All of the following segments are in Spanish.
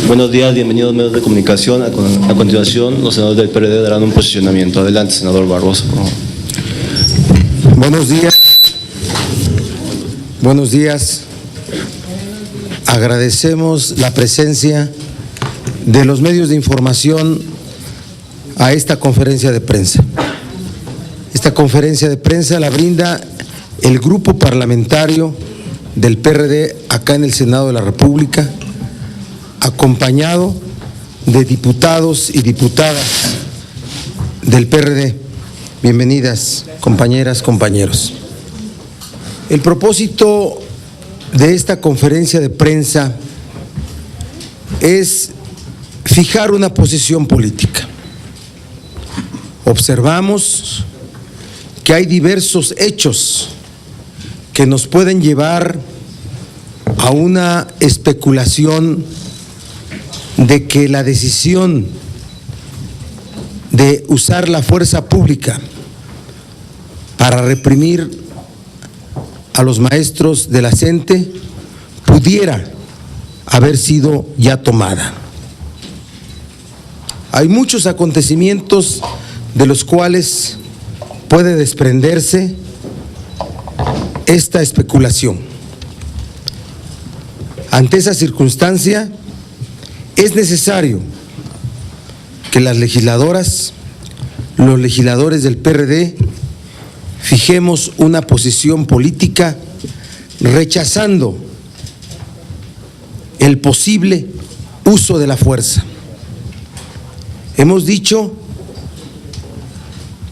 Buenos días, bienvenidos medios de comunicación. A continuación, los senadores del PRD darán un posicionamiento. Adelante, senador Barbosa, por favor. Buenos días. Buenos días. Agradecemos la presencia de los medios de información a esta conferencia de prensa. Esta conferencia de prensa la brinda el grupo parlamentario del PRD acá en el Senado de la República, acompañado de diputados y diputadas del PRD. Bienvenidas, compañeras, compañeros. El propósito de esta conferencia de prensa es fijar una posición política. Observamos que hay diversos hechos que nos pueden llevar a una especulación de que la decisión de usar la fuerza pública para reprimir a los maestros de la CENTE pudiera haber sido ya tomada. Hay muchos acontecimientos de los cuales puede desprenderse esta especulación. Ante esa circunstancia, es necesario que las legisladoras, los legisladores del PRD, fijemos una posición política rechazando el posible uso de la fuerza. Hemos dicho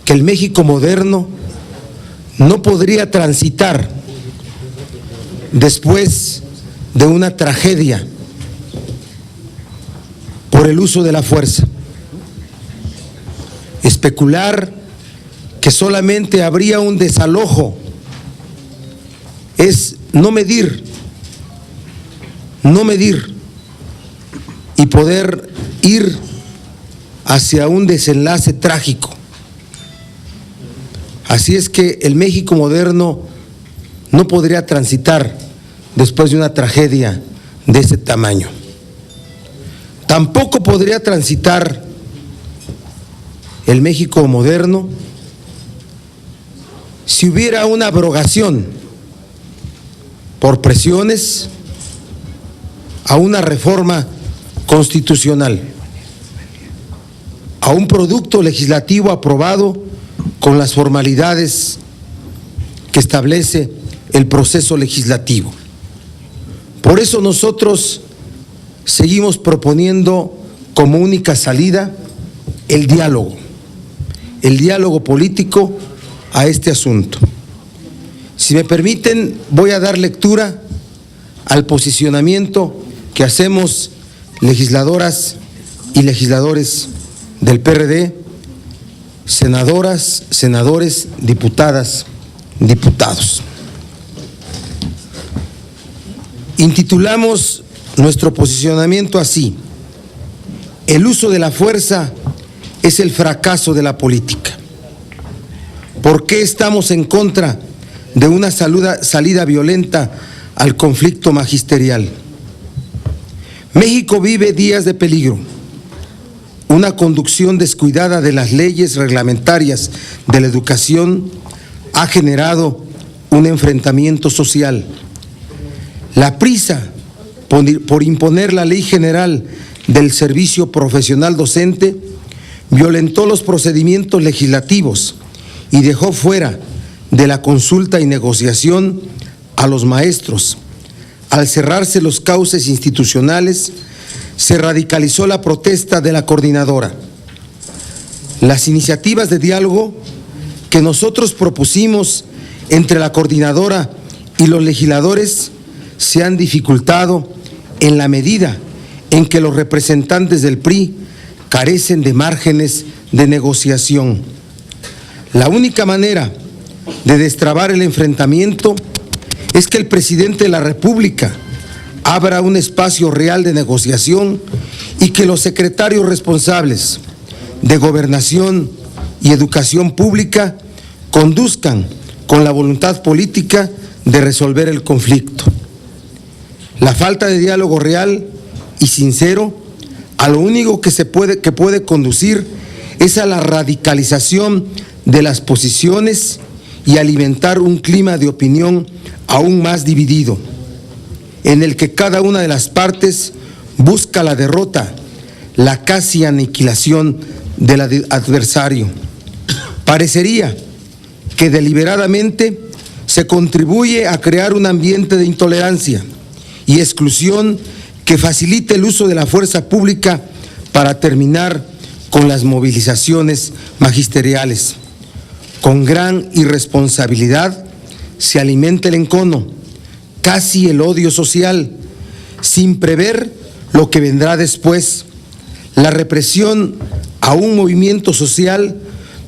que el México moderno no podría transitar después de una tragedia por el uso de la fuerza. Especular que solamente habría un desalojo es no medir y poder ir hacia un desenlace trágico. Así es que el México moderno no podría transitar después de una tragedia de ese tamaño. Tampoco podría transitar el México moderno si hubiera una abrogación por presiones a una reforma constitucional, a un producto legislativo aprobado con las formalidades que establece el proceso legislativo. Por eso nosotros seguimos proponiendo como única salida el diálogo político a este asunto. Si me permiten, voy a dar lectura al posicionamiento que hacemos legisladoras y legisladores del PRD, senadoras, senadores, diputadas, diputados. Intitulamos nuestro posicionamiento así: el uso de la fuerza es el fracaso de la política. ¿Por qué estamos en contra de una salida violenta al conflicto magisterial? México vive días de peligro. Una conducción descuidada de las leyes reglamentarias de la educación ha generado un enfrentamiento social. La prisa por imponer la Ley General del Servicio Profesional Docente violentó los procedimientos legislativos y dejó fuera de la consulta y negociación a los maestros. Al cerrarse los cauces institucionales, se radicalizó la protesta de la coordinadora. Las iniciativas de diálogo que nosotros propusimos entre la coordinadora y los legisladores se han dificultado en la medida en que los representantes del PRI carecen de márgenes de negociación. La única manera de destrabar el enfrentamiento es que el presidente de la República abra un espacio real de negociación y que los secretarios responsables de Gobernación y Educación Pública conduzcan con la voluntad política de resolver el conflicto. La falta de diálogo real y sincero a lo único que puede conducir es a la radicalización de las posiciones y alimentar un clima de opinión aún más dividido, en el que cada una de las partes busca la derrota, la casi aniquilación del adversario. Parecería que deliberadamente se contribuye a crear un ambiente de intolerancia y exclusión que facilite el uso de la fuerza pública para terminar con las movilizaciones magisteriales. Con gran irresponsabilidad se alimenta el encono, casi el odio social, sin prever lo que vendrá después. La represión a un movimiento social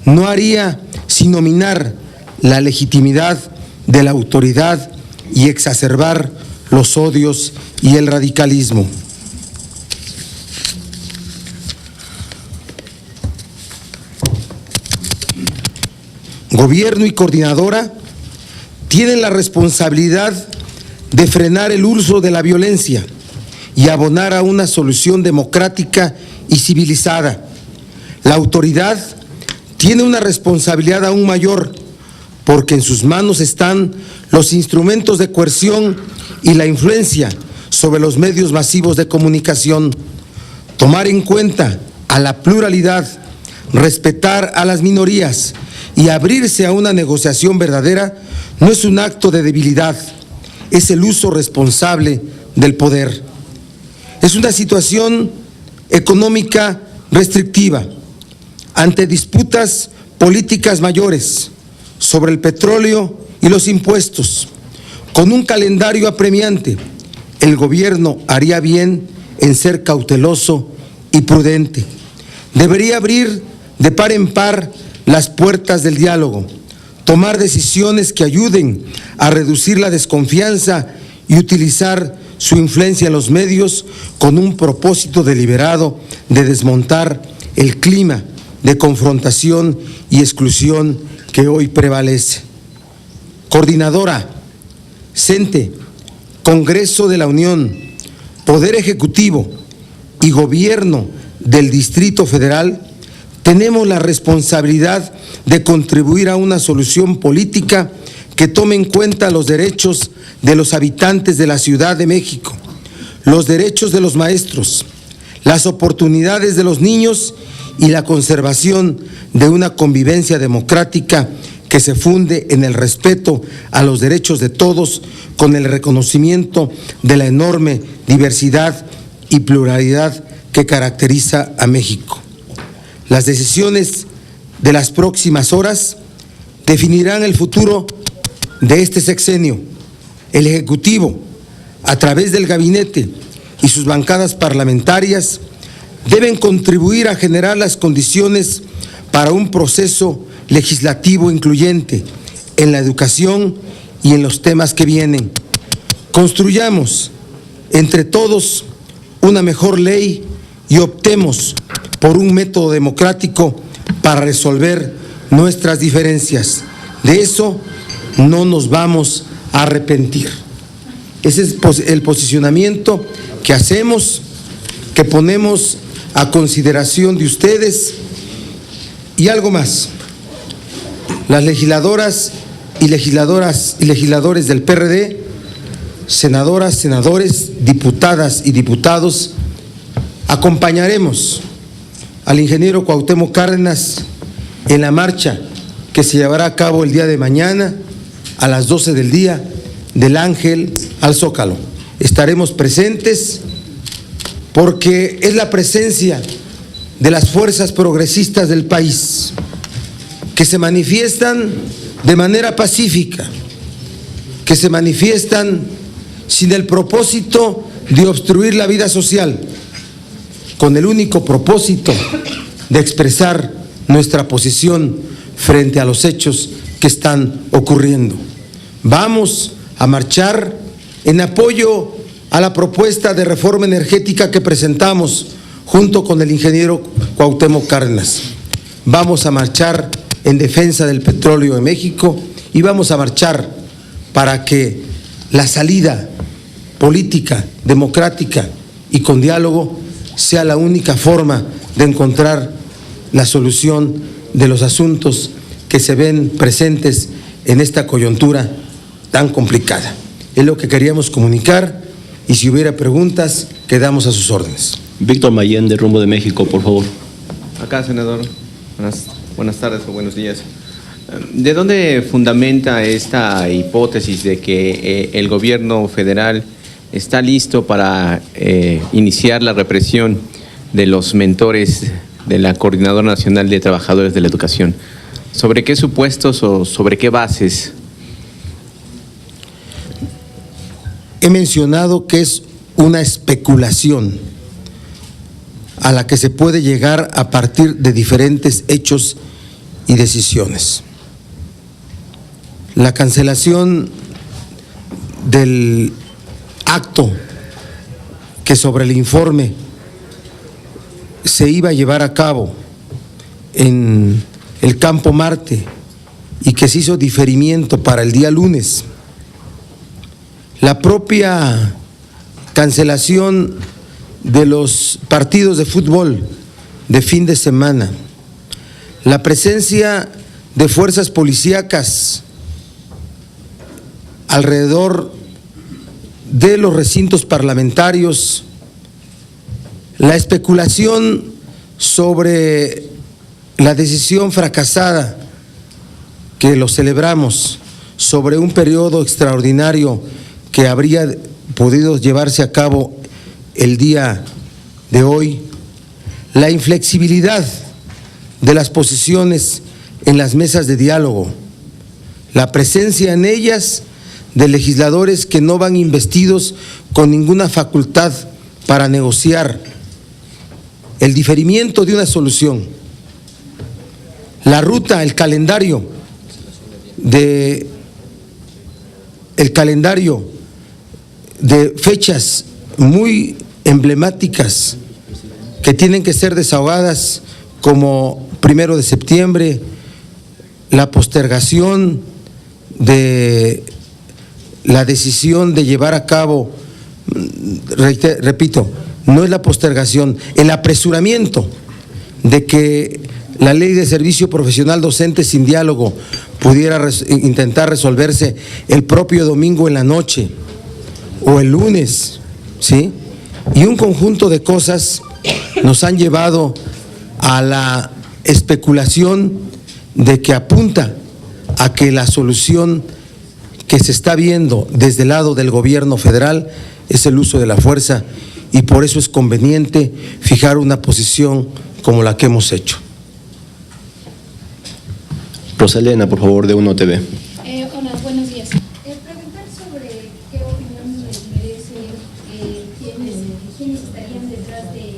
no haría sino minar la legitimidad de la autoridad y exacerbar los odios y el radicalismo. Gobierno y coordinadora tienen la responsabilidad de frenar el uso de la violencia y abonar a una solución democrática y civilizada. La autoridad tiene una responsabilidad aún mayor, porque en sus manos están los instrumentos de coerción y la influencia sobre los medios masivos de comunicación. Tomar en cuenta a la pluralidad, respetar a las minorías y abrirse a una negociación verdadera no es un acto de debilidad, es el uso responsable del poder. Es una situación económica restrictiva ante disputas políticas mayores sobre el petróleo y los impuestos. Con un calendario apremiante, el gobierno haría bien en ser cauteloso y prudente. Debería abrir de par en par las puertas del diálogo, tomar decisiones que ayuden a reducir la desconfianza y utilizar su influencia en los medios con un propósito deliberado de desmontar el clima de confrontación y exclusión que hoy prevalece. Coordinadora, CENTE, Congreso de la Unión, Poder Ejecutivo y Gobierno del Distrito Federal, tenemos la responsabilidad de contribuir a una solución política que tome en cuenta los derechos de los habitantes de la Ciudad de México, los derechos de los maestros, las oportunidades de los niños y la conservación de una convivencia democrática que se funde en el respeto a los derechos de todos, con el reconocimiento de la enorme diversidad y pluralidad que caracteriza a México. Las decisiones de las próximas horas definirán el futuro de este sexenio. El Ejecutivo, a través del gabinete y sus bancadas parlamentarias, deben contribuir a generar las condiciones para un proceso legislativo incluyente en la educación y en los temas que vienen. Construyamos entre todos una mejor ley y optemos por un método democrático para resolver nuestras diferencias. De eso no nos vamos a arrepentir. Ese es el posicionamiento que hacemos, que ponemos a consideración de ustedes. Y algo más, las legisladoras y legisladores del PRD, senadoras, senadores, diputadas y diputados, acompañaremos al ingeniero Cuauhtémoc Cárdenas en la marcha que se llevará a cabo el día de mañana a las 12 del día del Ángel al Zócalo. Estaremos presentes porque es la presencia de las fuerzas progresistas del país que se manifiestan de manera pacífica, que se manifiestan sin el propósito de obstruir la vida social, con el único propósito de expresar nuestra posición frente a los hechos que están ocurriendo. Vamos a marchar en apoyo a la propuesta de reforma energética que presentamos junto con el ingeniero Cuauhtémoc Cárdenas. Vamos a marchar en defensa del petróleo en México y vamos a marchar para que la salida política, democrática y con diálogo sea la única forma de encontrar la solución de los asuntos que se ven presentes en esta coyuntura tan complicada. Es lo que queríamos comunicar y si hubiera preguntas, quedamos a sus órdenes. Víctor Mayén, de Rumbo de México, por favor. Acá, senador. Buenas tardes o buenos días. ¿De dónde fundamenta esta hipótesis de que el gobierno federal está listo para iniciar la represión de los mentores de la Coordinadora Nacional de Trabajadores de la Educación? ¿Sobre qué supuestos o sobre qué bases? He mencionado que es una especulación a la que se puede llegar a partir de diferentes hechos y decisiones. La cancelación del acto que sobre el informe se iba a llevar a cabo en el Campo Marte y que se hizo diferimiento para el día lunes. La propia cancelación de los partidos de fútbol de fin de semana, la presencia de fuerzas policíacas alrededor de los recintos parlamentarios, la especulación sobre la decisión fracasada que lo celebramos sobre un periodo extraordinario que habría podido llevarse a cabo el día de hoy, la inflexibilidad de las posiciones en las mesas de diálogo, la presencia en ellas de legisladores que no van investidos con ninguna facultad para negociar, el diferimiento de una solución, la ruta, el calendario de fechas muy emblemáticas que tienen que ser desahogadas, como 1 de septiembre, la postergación de la decisión de llevar a cabo, repito, no es la postergación, el apresuramiento de que la ley de servicio profesional docente sin diálogo pudiera intentar resolverse el propio domingo en la noche o el lunes, ¿sí? Y un conjunto de cosas nos han llevado a la especulación de que apunta a que la solución que se está viendo desde el lado del gobierno federal es el uso de la fuerza, y por eso es conveniente fijar una posición como la que hemos hecho. Rosalena, por favor, de Uno TV. Hola, buenos días. Preguntar sobre qué opinión les merece quiénes estarían detrás del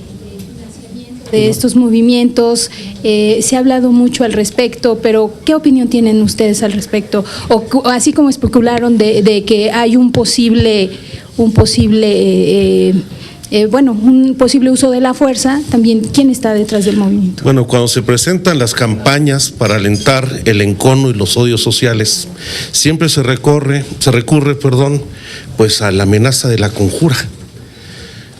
financiamiento de estos movimientos. Se ha hablado mucho al respecto, pero ¿qué opinión tienen ustedes al respecto? O así como especularon de que hay un posible uso de la fuerza, también, ¿quién está detrás del movimiento? Bueno, cuando se presentan las campañas para alentar el encono y los odios sociales, siempre se recurre, pues a la amenaza de la conjura.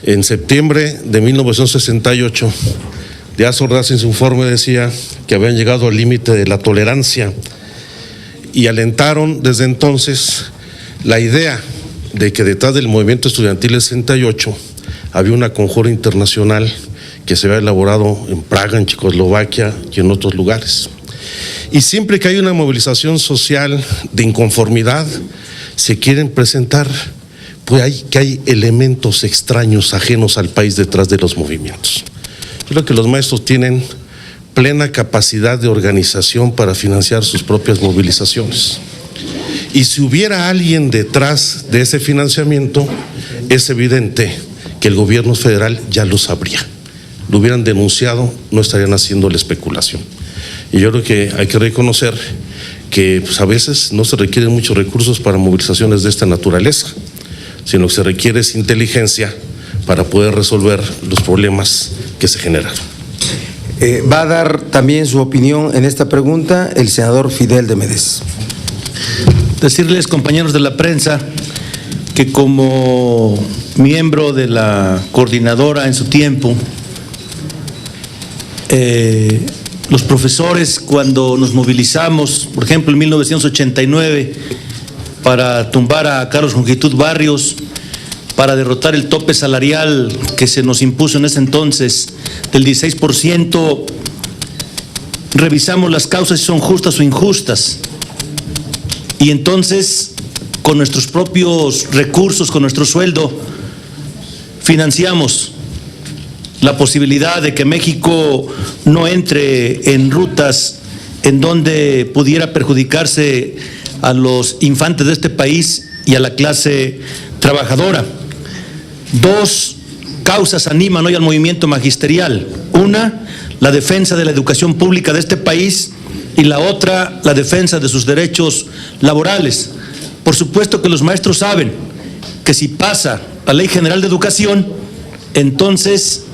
En septiembre de 1968, Díaz Ordaz en su informe decía que habían llegado al límite de la tolerancia y alentaron desde entonces la idea de que detrás del movimiento estudiantil del 68 había una conjura internacional que se había elaborado en Praga, en Checoslovaquia y en otros lugares. Y siempre que hay una movilización social de inconformidad, se quieren presentar pues hay elementos extraños, ajenos al país detrás de los movimientos. Yo creo que los maestros tienen plena capacidad de organización para financiar sus propias movilizaciones. Y si hubiera alguien detrás de ese financiamiento, es evidente que el gobierno federal ya lo sabría. Lo hubieran denunciado, no estarían haciendo la especulación. Y yo creo que hay que reconocer que pues, a veces no se requieren muchos recursos para movilizaciones de esta naturaleza, sino que se requiere es inteligencia para poder resolver los problemas que se generan. Va a dar también su opinión en esta pregunta el senador Fidel de Méndez. Decirles, compañeros de la prensa, que como miembro de la coordinadora en su tiempo, los profesores, cuando nos movilizamos, por ejemplo en 1989, para tumbar a Carlos Longitud Barrios, para derrotar el tope salarial que se nos impuso en ese entonces del 16%, revisamos las causas si son justas o injustas. Y entonces, con nuestros propios recursos, con nuestro sueldo, financiamos la posibilidad de que México no entre en rutas en donde pudiera perjudicarse a los infantes de este país y a la clase trabajadora. Dos causas animan hoy al movimiento magisterial. Una, la defensa de la educación pública de este país, y la otra, la defensa de sus derechos laborales. Por supuesto que los maestros saben que si pasa la Ley General de Educación, entonces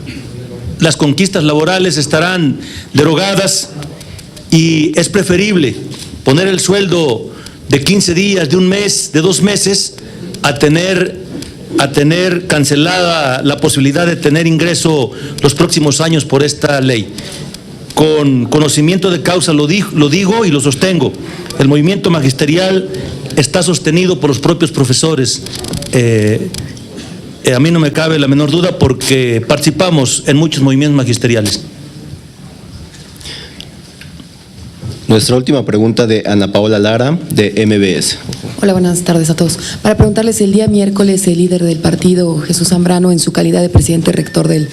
las conquistas laborales estarán derogadas y es preferible poner el sueldo de 15 días, de un mes, de 2 meses, a tener cancelada la posibilidad de tener ingreso los próximos años por esta ley. Con conocimiento de causa lo digo y lo sostengo. El movimiento magisterial está sostenido por los propios profesores. A mí no me cabe la menor duda porque participamos en muchos movimientos magisteriales. Nuestra última pregunta de Ana Paola Lara, de MBS. Hola, buenas tardes a todos. Para preguntarles, el día miércoles el líder del partido, Jesús Zambrano, en su calidad de presidente rector del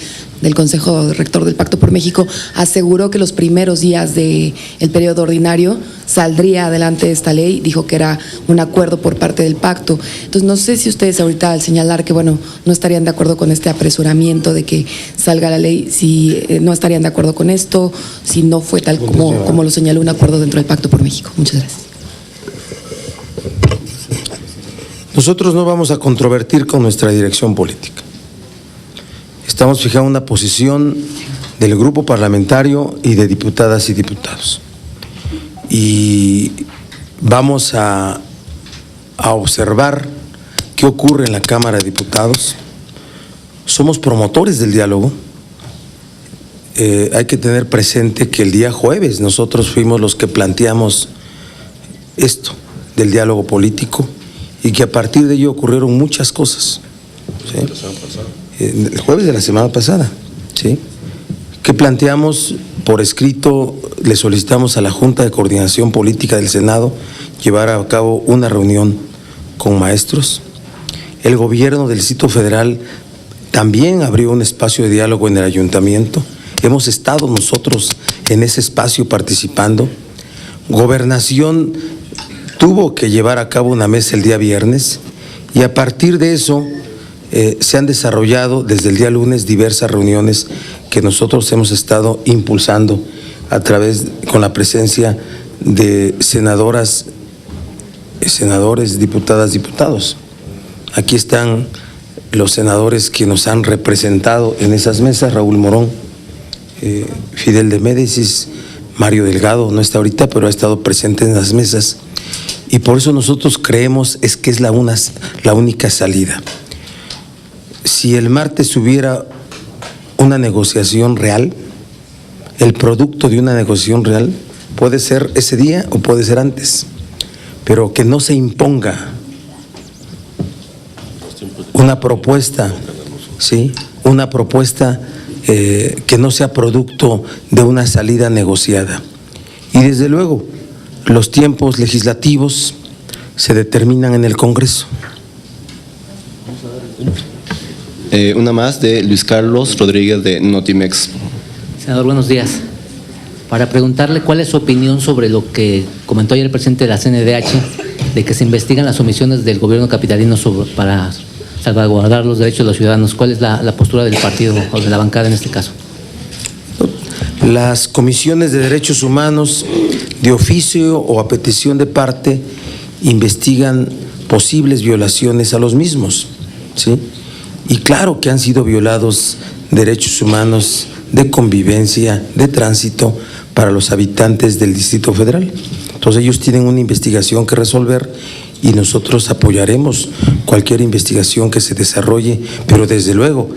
Consejo Rector del Pacto por México, aseguró que los primeros días del periodo ordinario saldría adelante esta ley, dijo que era un acuerdo por parte del pacto. Entonces, no sé si ustedes ahorita al señalar que, bueno, no estarían de acuerdo con este apresuramiento de que salga la ley, si no estarían de acuerdo con esto, si no fue tal como lo señaló un acuerdo dentro del Pacto por México. Muchas gracias. Nosotros no vamos a controvertir con nuestra dirección política. Estamos fijando una posición del grupo parlamentario y de diputadas y diputados. Y vamos a observar qué ocurre en la Cámara de Diputados. Somos promotores del diálogo. Hay que tener presente que el día jueves nosotros fuimos los que planteamos esto del diálogo político y que a partir de ello ocurrieron muchas cosas. ¿Sí? El jueves de la semana pasada, ¿sí? Que planteamos por escrito, le solicitamos a la Junta de Coordinación Política del Senado llevar a cabo una reunión con maestros. El gobierno del Distrito Federal también abrió un espacio de diálogo en el ayuntamiento. Hemos estado nosotros en ese espacio participando. Gobernación tuvo que llevar a cabo una mesa el día viernes y a partir de eso se han desarrollado desde el día lunes diversas reuniones que nosotros hemos estado impulsando a través, con la presencia de senadoras, senadores, diputadas, diputados. Aquí están los senadores que nos han representado en esas mesas: Raúl Morón, Fidel de Médicis, Mario Delgado, no está ahorita, pero ha estado presente en las mesas. Y por eso nosotros creemos que es la única salida. Si el martes hubiera una negociación real, el producto de una negociación real puede ser ese día o puede ser antes, pero que no se imponga una propuesta, ¿sí? Una propuesta que no sea producto de una salida negociada. Y desde luego, los tiempos legislativos se determinan en el Congreso. Una más de Luis Carlos Rodríguez, de Notimex. Senador, buenos días. Para preguntarle cuál es su opinión sobre lo que comentó ayer el presidente de la CNDH, de que se investigan las omisiones del gobierno capitalino para salvaguardar los derechos de los ciudadanos. ¿Cuál es la postura del partido o de la bancada en este caso? Las comisiones de derechos humanos, de oficio o a petición de parte, investigan posibles violaciones a los mismos, ¿sí? Y claro que han sido violados derechos humanos de convivencia, de tránsito para los habitantes del Distrito Federal. Entonces ellos tienen una investigación que resolver y nosotros apoyaremos cualquier investigación que se desarrolle, pero desde luego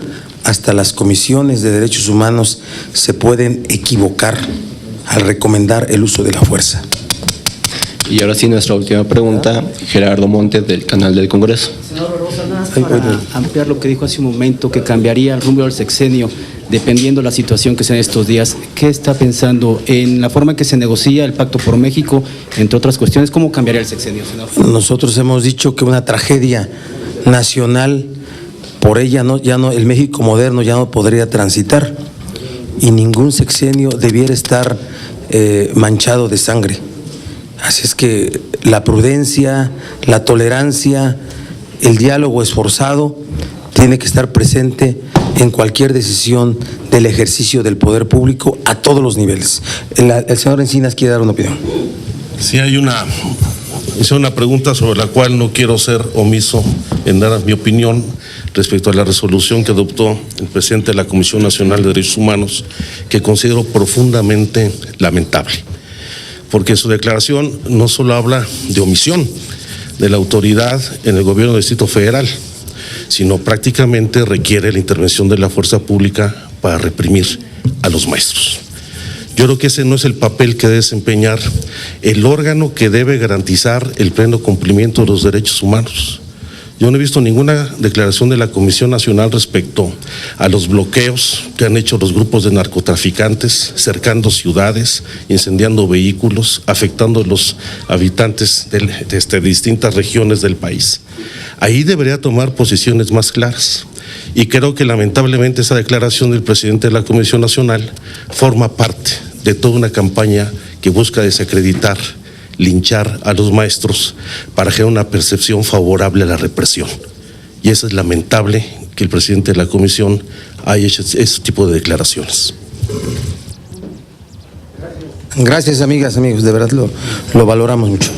hasta las comisiones de derechos humanos se pueden equivocar al recomendar el uso de la fuerza. Y ahora sí, nuestra última pregunta, Gerardo Montes, del canal del Congreso. Senador Barbosa, nada más para ampliar lo que dijo hace un momento, que cambiaría el rumbo del sexenio dependiendo de la situación que sea en estos días. ¿Qué está pensando en la forma en que se negocia el Pacto por México, entre otras cuestiones? ¿Cómo cambiaría el sexenio, senador? Nosotros hemos dicho que una tragedia nacional, por ella el México moderno ya no podría transitar y ningún sexenio debiera estar manchado de sangre. Así es que la prudencia, la tolerancia, el diálogo esforzado tiene que estar presente en cualquier decisión del ejercicio del poder público a todos los niveles. El señor Encinas quiere dar una opinión. Sí, hice una pregunta sobre la cual no quiero ser omiso en dar mi opinión respecto a la resolución que adoptó el presidente de la Comisión Nacional de Derechos Humanos, que considero profundamente lamentable, porque su declaración no solo habla de omisión de la autoridad en el gobierno del Distrito Federal, sino prácticamente requiere la intervención de la fuerza pública para reprimir a los maestros. Yo creo que ese no es el papel que debe desempeñar el órgano que debe garantizar el pleno cumplimiento de los derechos humanos. Yo no he visto ninguna declaración de la Comisión Nacional respecto a los bloqueos que han hecho los grupos de narcotraficantes, cercando ciudades, incendiando vehículos, afectando a los habitantes de distintas regiones del país. Ahí debería tomar posiciones más claras. Y creo que lamentablemente esa declaración del presidente de la Comisión Nacional forma parte de toda una campaña que busca desacreditar, linchar a los maestros para generar una percepción favorable a la represión. Y eso es lamentable, que el presidente de la Comisión haya hecho ese tipo de declaraciones. Gracias, amigas, amigos, de verdad lo valoramos mucho.